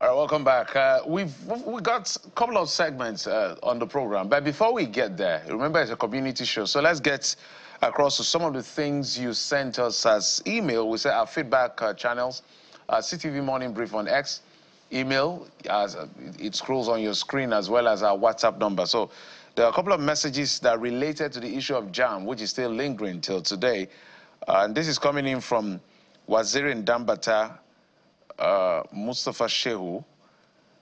All right, welcome back. We've got a couple of segments on the program, but before we get there, remember it's a community show, so let's get across to some of the things you sent us as email. We say our feedback channels, CTV Morning Brief on X, email, as it scrolls on your screen, as well as our WhatsApp number. So there are a couple of messages that are related to the issue of JAM, which is still lingering till today. And this is coming in from Waziri Ndambata, Mustafa Shehu.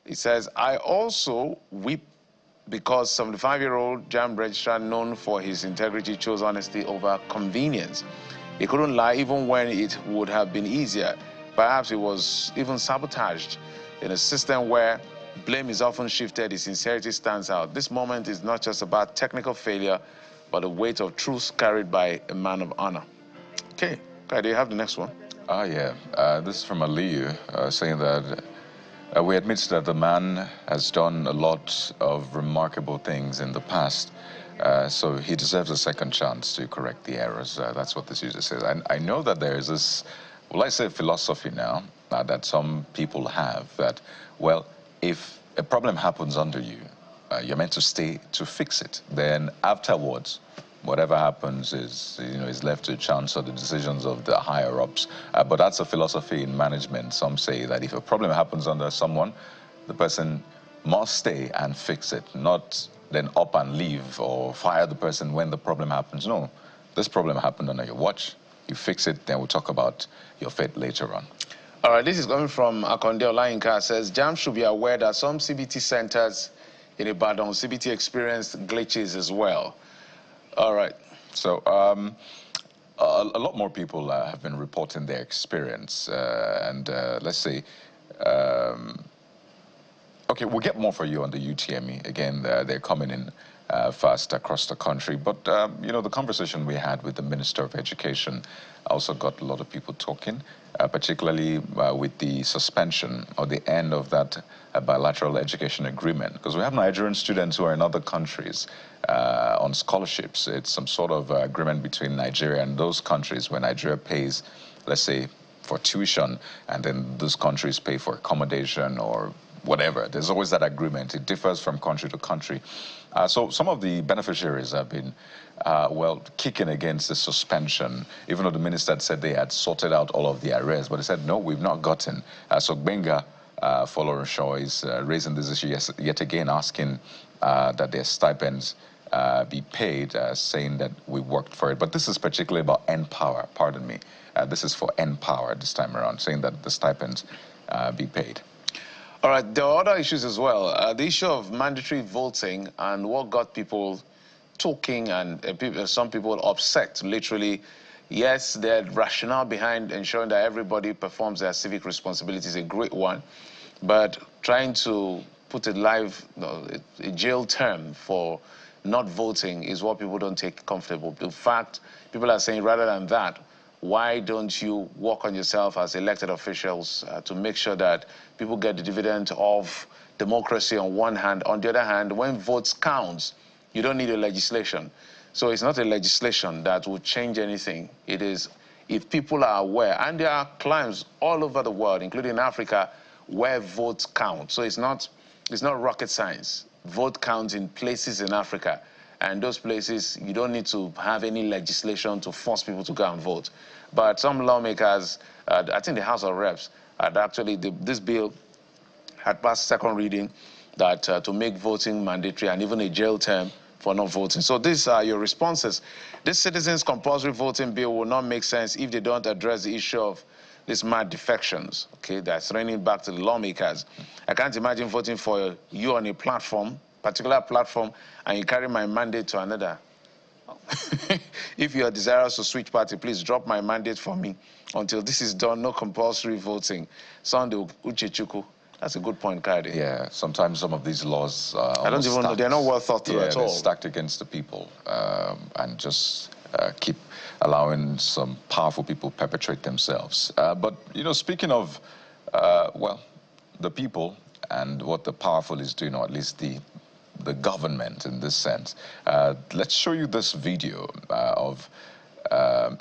He says, I also weep because 75-year-old JAM registrar known for his integrity chose honesty over convenience. He couldn't lie even when it would have been easier. Perhaps he was even sabotaged in a system where blame is often shifted, his sincerity stands out. This moment is not just about technical failure, but the weight of truth carried by a man of honor. Okay, do you have the next one? This is from Aliyu, saying that we admit that the man has done a lot of remarkable things in the past, so he deserves a second chance to correct the errors. That's what this user says. I know that there is this, well, I say philosophy now, that some people have, that, well, if a problem happens under you, you're meant to stay to fix it. Then afterwards, whatever happens is left to chance or the decisions of the higher ups. But that's a philosophy in management. Some say that if a problem happens under someone, the person must stay and fix it, not then up and leave or fire the person when the problem happens. No, this problem happened under your watch. You fix it, then we'll talk about your fate later on. All right, this is coming from Akonde Olayinka. Says, JAM should be aware that some CBT centers in Ibadan, CBT experienced glitches as well. All right. So a lot more people have been reporting their experience. Let's say, okay, we'll get more for you on the UTME. Again, they're coming in fast across the country. But, the conversation we had with the Minister of Education also got a lot of people talking, particularly with the suspension or the end of that bilateral education agreement. Because we have Nigerian students who are in other countries on scholarships. It's some sort of agreement between Nigeria and those countries where Nigeria pays, let's say, for tuition, and then those countries pay for accommodation or whatever. There's always that agreement. It differs from country to country. So some of the beneficiaries have been, kicking against the suspension, even though the minister had said they had sorted out all of the arrears. But they said, no, we've not gotten. So Benga, following Shaw, is raising this issue yet again, asking that their stipends be paid, saying that we worked for it. But this is particularly about NPower, pardon me. This is for NPower this time around, saying that the stipends be paid. All right, there are other issues as well. The issue of mandatory voting and what got people talking and some people upset, literally. Yes, the rationale behind ensuring that everybody performs their civic responsibility is a great one, but trying to put a jail term for not voting is what people don't take comfortable. In fact, people are saying rather than that, why don't you work on yourself as elected officials to make sure that people get the dividend of democracy on one hand. On the other hand, when votes count, you don't need a legislation. So it's not a legislation that will change anything. It is if people are aware, and there are climes all over the world, including Africa, where votes count. So it's not rocket science. Vote counts in places in Africa. And those places, you don't need to have any legislation to force people to go and vote. But some lawmakers, I think the House of Reps, had actually, this bill had passed second reading that to make voting mandatory and even a jail term for not voting. So these are your responses. This citizens' compulsory voting bill will not make sense if they don't address the issue of these mad defections. Okay, that's running back to the lawmakers. I can't imagine voting for you on a platform, particular platform, and you carry my mandate to another. If you are desirous to switch party, please drop my mandate for me. Until this is done, no compulsory voting. Sunday Uchechuku. That's a good point, Kadi. Yeah, sometimes some of these laws I don't even know. They're not well thought through at all. They're stacked against the people and just keep allowing some powerful people perpetrate themselves. But, speaking of, the people and what the powerful is doing, or at least the government in this sense. Let's show you this video of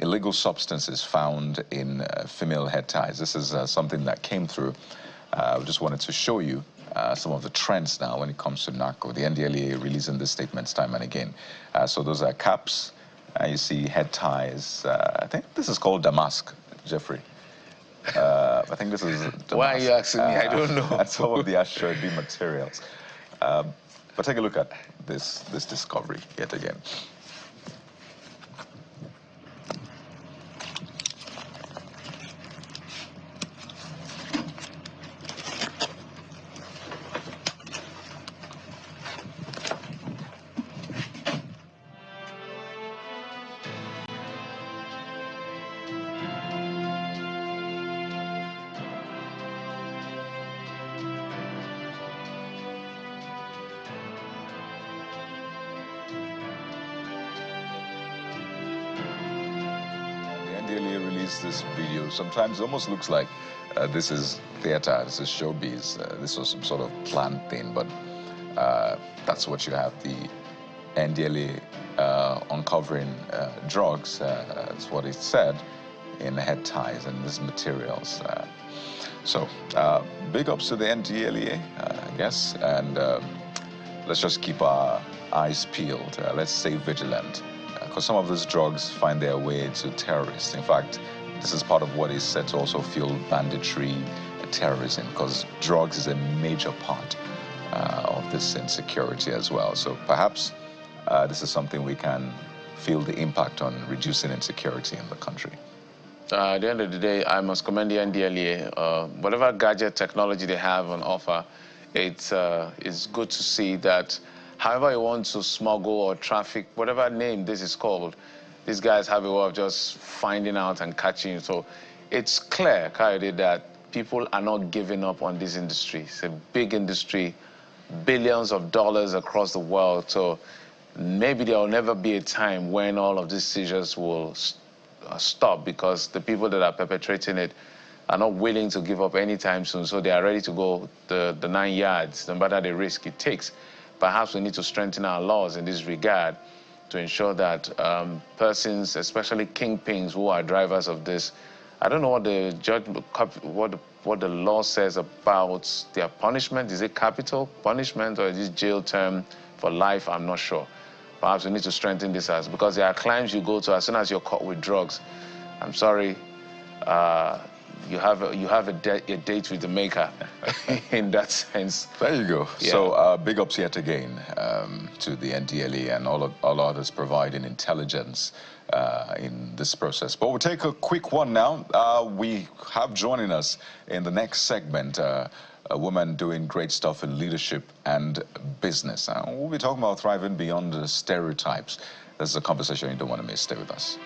illegal substances found in female head ties. This is something that came through We just wanted to show you some of the trends now when it comes to narco. The NDLEA releasing these statements time and again. So those are caps. You see head ties. I think this is called damask, Jeffrey. I think this is damask. Why are you asking me? I don't know. And some of the assured materials. But take a look at this discovery yet again. NDLEA released this video. Sometimes it almost looks like this is theater, this is showbiz, this was some sort of planned thing, but that's what you have. The NDLEA uncovering drugs, that's what it said, in head ties and these materials. So big ups to the NDLEA, I guess, and let's just keep our eyes peeled. Let's stay vigilant. Because some of these drugs find their way to terrorists. In fact, this is part of what is said to also fuel banditry, terrorism, because drugs is a major part of this insecurity as well. So perhaps this is something we can feel the impact on reducing insecurity in the country. At the end of the day, I must commend the NDLEA. Whatever gadget technology they have on offer, it's good to see that however you want to smuggle or traffic, whatever name this is called, these guys have a way of just finding out and catching you. So it's clear, Kayode, that people are not giving up on this industry. It's a big industry, billions of dollars across the world. So maybe there will never be a time when all of these seizures will stop, because the people that are perpetrating it are not willing to give up anytime soon. So they are ready to go the 9 yards, no matter the risk it takes. Perhaps we need to strengthen our laws in this regard to ensure that persons, especially kingpins who are drivers of this, I don't know what the judge, what the law says about their punishment. Is it capital punishment or is it jail term for life? I'm not sure. Perhaps we need to strengthen this because there are crimes you go to as soon as you're caught with drugs. I'm sorry. You have a date with the maker in that sense. There you go. Yeah. So big ups yet again to the NDLEA and all others providing intelligence in this process. But we'll take a quick one now. We have joining us in the next segment a woman doing great stuff in leadership and business. We'll be talking about thriving beyond the stereotypes. This is a conversation you don't want to miss. Stay with us.